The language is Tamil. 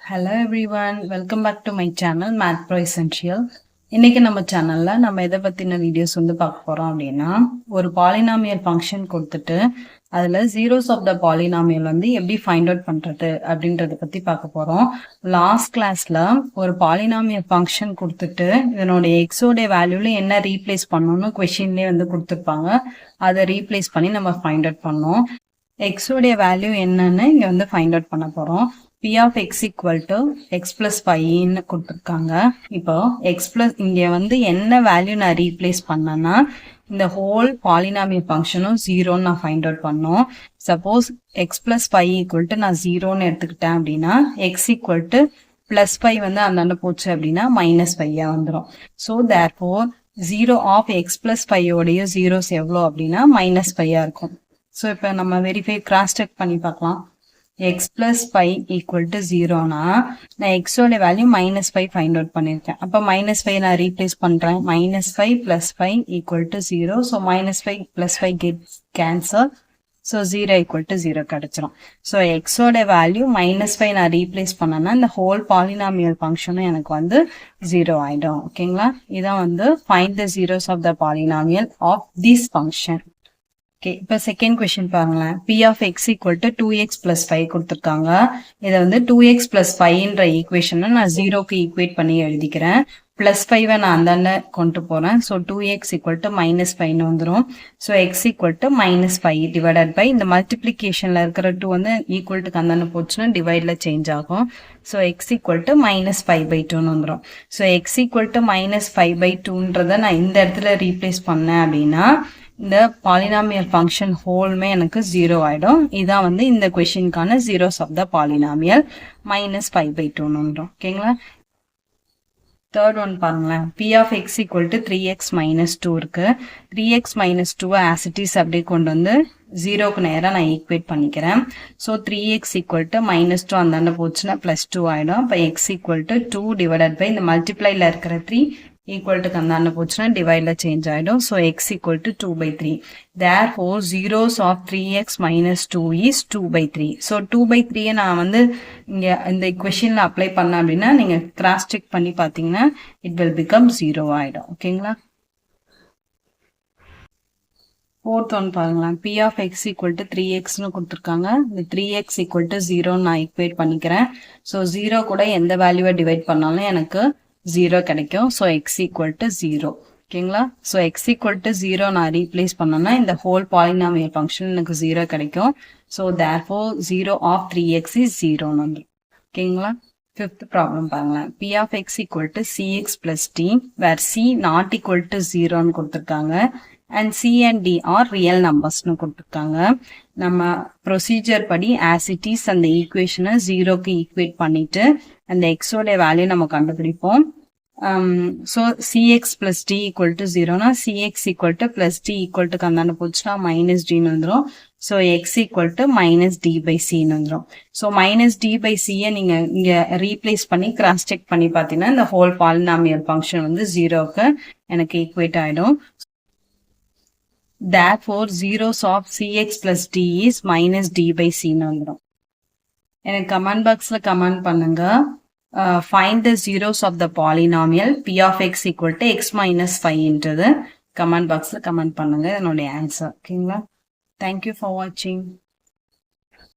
Hello everyone, welcome back to my channel Math Pro Essential. இன்னைக்கு நம்ம சேனல்ல நம்ம எதை பத்தின வீடியோஸ் பார்க்க போறோம் அப்படின்னா ஒரு பாலினாமியல் ஃபங்க்ஷன் கொடுத்துட்டு அதுல zeros of the polynomial எப்படி ஃபைண்ட் அவுட் பண்றது அப்படின்றத பத்தி பார்க்க போறோம். லாஸ்ட் கிளாஸ்ல ஒரு பாலினாமியல் ஃபங்க்ஷன் கொடுத்துட்டு இதனுடைய x உடைய வேல்யூல என்ன ரீப்ளேஸ் பண்ணணும்னு क्वेश्चनலயே கொடுத்திருப்பாங்க. அதை ரீப்ளேஸ் பண்ணி நம்ம ஃபைண்ட் அவுட் பண்ணோம். x உடைய வேல்யூ என்னன்னு இங்க ஃபைண்ட் அவுட் பண்ண போறோம். p of x equal to x plus 5 கொடுத்திருக்காங்க. இப்போ x plus இங்க என்ன வேல்யூ நான் ரீப்ளேஸ் பண்ணனா இந்த ஹோல் பாலினாமியல் ஃபங்க்ஷனும் 0 நான் ஃபைண்ட் அவுட் பண்ணோம். Suppose x plus 5 equal to நான் 0ன்னு எடுத்துக்கிட்டேன் அப்படின்னா x equal to plus 5 அந்தாண்ட போச்சு அப்படின்னா -5 வந்துரும். So therefore 0 of x plus 5 உடைய zeros எவ்வளோ அப்படின்னா -5 இருக்கும். So இப்போ நம்ம வெரிஃபை கிராஸ் செக் பண்ணி பார்க்கலாம். x plus 5 equal to 0 நான் x ஓட வேல்யூ -5 ஃபைண்ட் அவுட் பண்ணிருக்கேன். அப்ப -5 நான் ரீப்ளேஸ் பண்றேன். -5 plus 5 equal to 0. So -5 plus 5 gets cancel. So 0 equal to 0 கிடைச்சிரும். So x ஓட வேல்யூ -5 நான் ரீப்ளேஸ் பண்ணனா இந்த ஹோல் பாலினாமியல் ஃபங்க்ஷனும் எனக்கு 0 ஆயிடும். ஓகேங்களா? இதான் find the zeros of the polynomial of this function. Okay, இப்போ செகண்ட் கொஸ்டின் பாருங்களேன். p of x equal to 2x plus 5 கொடுத்திருக்காங்க. இதை 2x plus 5ன்ற ஈக்குவேஷனை நான் 0க்கு ஈக்குவேட் பண்ணி எழுதிக்கிறேன். plus 5 நான் அந்தாண்ட கொண்டு போறேன். ஸோ 2x equal to -5 வந்துடும். So x equal to -5 divided by இந்த மல்டிப்ளிகேஷன்ல இருக்கிற 2 ஈக்குவல் டுக்கு அந்தாண்ட போச்சுன்னா டிவைட்ல சேஞ்ச் ஆகும். ஸோ x equal to -5/2 வந்துடும். ஸோ x equal to -5/2ன்றதை நான் இந்த இடத்துல ரீப்ளேஸ் பண்ணேன் அப்படின்னா இந்த பாலினாமியல் ஃபங்க்ஷன் ஹோல்மே எனக்கு 0 ஆயிடும். இதான் இந்த கொஸ்டினுக்கான zeros of the polynomial -5/2 வந்துடும். ஓகேங்களா? தேர்ட் ஒன் பாருங்களேன். p of x equal to 3x minus 2 இருக்கு. 3x minus 2 as it is அப்படியே கொண்டு 0க்கு நேரா நான் ஈக்குவேட் பண்ணிக்கிறேன். ஸோ 3x equal to -2 அந்தாண்ட போச்சுன்னா +2 ஆயிடும். அப்போ x equal to 2 divided by இந்த மல்டிப்ளைல இருக்கிற 3 equal to கந்தாண்ட போச்சுன்னா டிவைட்ல சேஞ்ச் ஆயிடும். So x equal to 2/3. Therefore zeros of 3x minus 2 is 2/3. So 2/3 நான் இங்க இந்த கொஸ்டின்ல அப்ளை பண்ண அப்படின்னா நீங்க கிராஸ் செக் பண்ணி பார்த்தீங்கன்னா இட் வில் பிகம் 0 ஆயிடும். ஓகேங்களா? ஃபோர்த் ஒன் பாருங்களேன். p of x equal to 3xன்னு கொடுத்துருக்காங்க. இந்த 3x equal to 0 நான் ஈக்குவேட் பண்ணிக்கிறேன். ஸோ 0 கூட எந்த வேல்யூவை டிவைட் பண்ணாலும் எனக்கு 0 கிடைக்கும். So x equal to 0. ஓகேங்களா? ஸோ x equal to 0 நான் ரீப்ளேஸ் பண்ணோம்னா இந்த ஹோல் பாலினாமியல் ஃபங்க்ஷன் எனக்கு 0 கிடைக்கும். So therefore 0 of 3x is 0 வந்துடும். ஓகேங்களா? ஃபிஃப்த் ப்ராப்ளம் பாருங்களேன். p of x equal to cx plus d where c not equal to 0ன்னு கொடுத்துருக்காங்க. and c and d are real numbersன்னு கொடுத்துருக்காங்க. நம்ம ப்ரொசீஜர் படி as it is அந்த ஈக்குவேஷனை 0க்கு ஈக்குவேட் பண்ணிட்டு அந்த x ஓட வேல்யூ நம்ம கண்டுபிடிப்போம். So cx plus d equal to 0னா cx equal to plus d equal to கந்தாண்ட போச்சுன்னா -dன்னு வந்துடும். ஸோ x equal to -d/cன்னு வந்துடும். ஸோ -d/c நீங்க இங்க ரீப்ளேஸ் பண்ணி கிராஸ் செக் பண்ணி பார்த்தீங்கன்னா இந்த ஹோல் பாலினாமியல் ஃபங்க்ஷன் 0க்கு எனக்கு ஈக்குவேட் ஆயிடும். Therefore zeros of cx plus d is -d/cன்னு வந்துடும். எனக்கு கமெண்ட் பாக்ஸ்ல கமெண்ட் பண்ணுங்க. Find the zeros of the polynomial p of x equal to x minus 5ன்றது கமெண்ட் பாக்ஸ்ல கமெண்ட் பண்ணுங்க. என்னுடைய ஆன்சர். ஓகேங்களா? Thank you for watching.